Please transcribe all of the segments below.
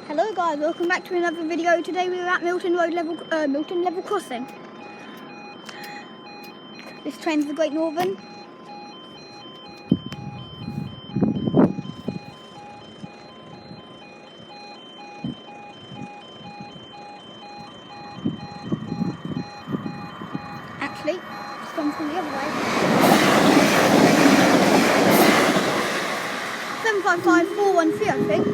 Hello guys, welcome back to another video. Today we're at Milton level crossing. This train's the Great Northern. Actually, it's gone from the other way. 755413, I think.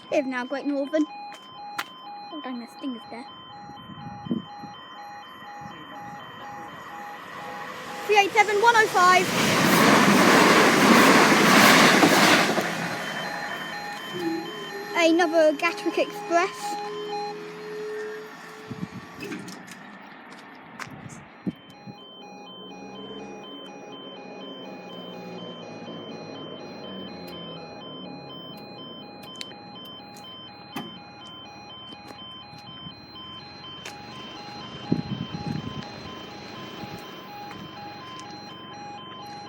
We have now Great Northern. Oh dang, there's stingers there. 387105. Another Gatwick Express.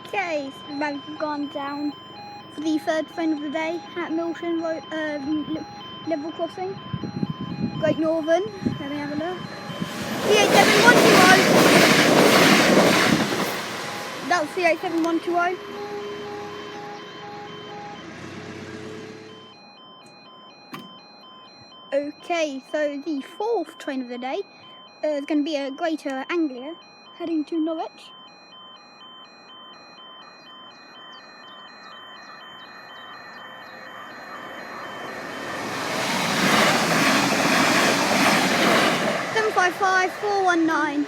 Okay, so we've gone down for the third train of the day at Milton level crossing. Great Northern. Let me have a look. 387120. That was 387120. Okay, so the fourth train of the day is going to be a Greater Anglia heading to Norwich. Five 419.